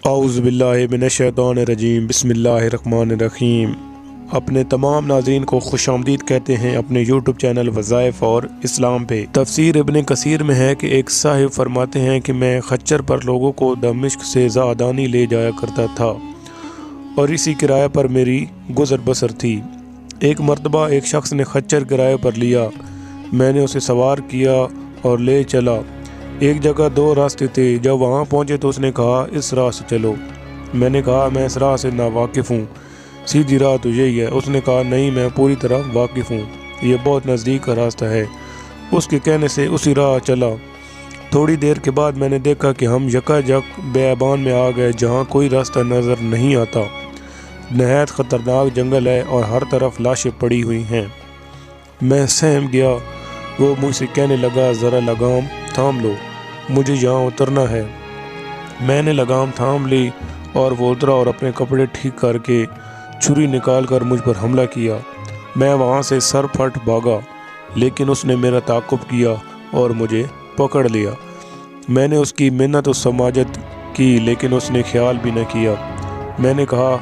اعوذ باللہ من الشیطان الرجیم بسم اللہ الرحمن الرحیم۔ اپنے تمام ناظرین کو خوش آمدید کہتے ہیں اپنے یوٹیوب چینل وظائف اور اسلام پہ۔ تفسیر ابن کثیر میں ہے کہ ایک صاحب فرماتے ہیں کہ میں خچر پر لوگوں کو دمشق سے زعدانی لے جایا کرتا تھا اور اسی کرایہ پر میری گزر بسر تھی۔ ایک مرتبہ ایک شخص نے خچر کرایہ پر لیا، میں نے اسے سوار کیا اور لے چلا۔ ایک جگہ دو راستے تھے، جب وہاں پہنچے تو اس نے کہا اس راہ سے چلو۔ میں نے کہا میں اس راہ سے ناواقف ہوں، سیدھی راہ تو یہی ہے۔ اس نے کہا نہیں، میں پوری طرح واقف ہوں، یہ بہت نزدیک کا راستہ ہے۔ اس کے کہنے سے اسی راہ چلا۔ تھوڑی دیر کے بعد میں نے دیکھا کہ ہم یکا یک بیابان میں آ گئے جہاں کوئی راستہ نظر نہیں آتا۔ نہایت خطرناک جنگل ہے اور ہر طرف لاشیں پڑی ہوئی ہیں۔ میں سہم گیا۔ وہ مجھ سے کہنے لگا ذرا لگام تھام لو، مجھے یہاں اترنا ہے۔ میں نے لگام تھام لی اور وہ اترا اور اپنے کپڑے ٹھیک کر کے چھری نکال کر مجھ پر حملہ کیا۔ میں وہاں سے سر پھٹ بھاگا، لیکن اس نے میرا تعاقب کیا اور مجھے پکڑ لیا۔ میں نے اس کی منت و سماجت کی، لیکن اس نے خیال بھی نہ کیا۔ میں نے کہا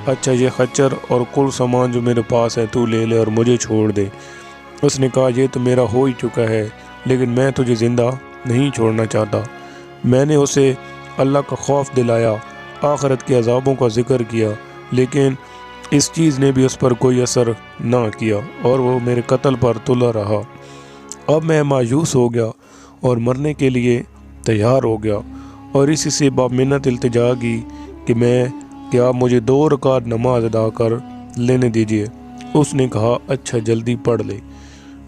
اچھا، یہ خچر اور کل سامان جو میرے پاس ہے تو لے لے اور مجھے چھوڑ دے۔ اس نے کہا یہ تو میرا ہو ہی چکا ہے، لیکن میں تجھے زندہ نہیں چھوڑنا چاہتا۔ میں نے اسے اللہ کا خوف دلایا، آخرت کے عذابوں کا ذکر کیا، لیکن اس چیز نے بھی اس پر کوئی اثر نہ کیا اور وہ میرے قتل پر تلا رہا۔ اب میں مایوس ہو گیا اور مرنے کے لیے تیار ہو گیا اور اسی سے بامنت التجا کی کہ آپ مجھے 2 رکعت نماز ادا کر لینے دیجیے۔ اس نے کہا اچھا، جلدی پڑھ لے۔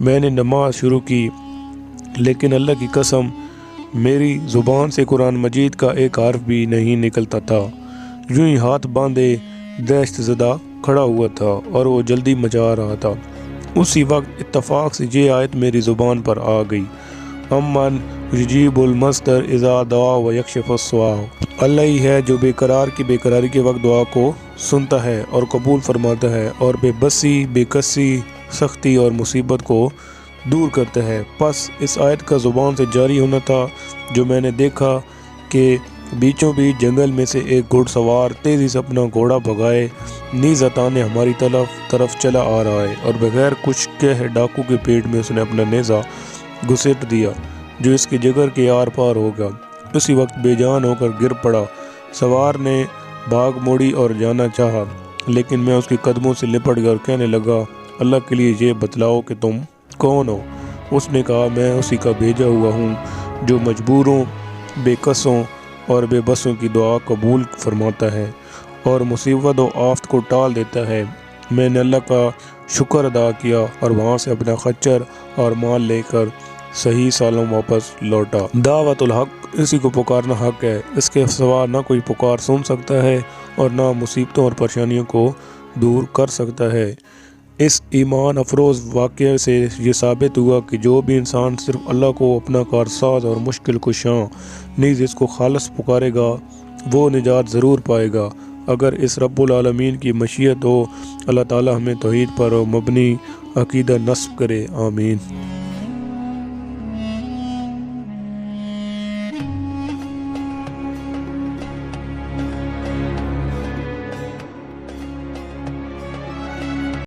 میں نے نماز شروع کی، لیکن اللہ کی قسم میری زبان سے قرآن مجید کا ایک حرف بھی نہیں نکلتا تھا۔ یوں ہی ہاتھ باندھے دہشت زدہ کھڑا ہوا تھا اور وہ جلدی مچا رہا تھا۔ اسی وقت اتفاق سے یہ آیت میری زبان پر آ گئی، امن یجیب المضطر اذا دعا و یکشف السوء۔ اللہ ہی ہے جو بے قرار کی بے قراری کے وقت دعا کو سنتا ہے اور قبول فرماتا ہے اور بے بسی، بے کسی، سختی اور مصیبت کو دور کرتا ہے۔ پس اس آیت کا زبان سے جاری ہونا تھا جو میں نے دیکھا کہ بیچوں بیچ جنگل میں سے ایک گھڑ سوار تیزی سے اپنا گھوڑا بھگائے نیزہ تانے ہماری طرف چلا آ رہا ہے اور بغیر کچھ کہے ڈاکو کے پیٹ میں اس نے اپنا نیزہ گھسیٹ دیا جو اس کے جگر کے آر پار ہو گیا۔ اسی وقت بے جان ہو کر گر پڑا۔ سوار نے بھاگ موڑی اور جانا چاہا، لیکن میں اس کے قدموں سے لپٹ گیا اور کہنے لگا اللہ کے لیے یہ بتلاؤ کہ تم کون ہو؟ اس نے کہا میں اسی کا بھیجا ہوا ہوں جو مجبوروں، بے کسوں اور بے بسوں کی دعا قبول فرماتا ہے اور مصیبت و آفت کو ٹال دیتا ہے۔ میں نے اللہ کا شکر ادا کیا اور وہاں سے اپنا خچر اور مال لے کر صحیح سالم واپس لوٹا۔ دعوت الحق، اسی کو پکارنا حق ہے، اس کے سوا نہ کوئی پکار سن سکتا ہے اور نہ مصیبتوں اور پریشانیوں کو دور کر سکتا ہے۔ اس ایمان افروز واقعے سے یہ ثابت ہوا کہ جو بھی انسان صرف اللہ کو اپنا کارساز اور مشکل کشاں نیز اس کو خالص پکارے گا وہ نجات ضرور پائے گا، اگر اس رب العالمین کی مشیت ہو۔ اللہ تعالی ہمیں توحید پر مبنی عقیدہ نصب کرے، آمین۔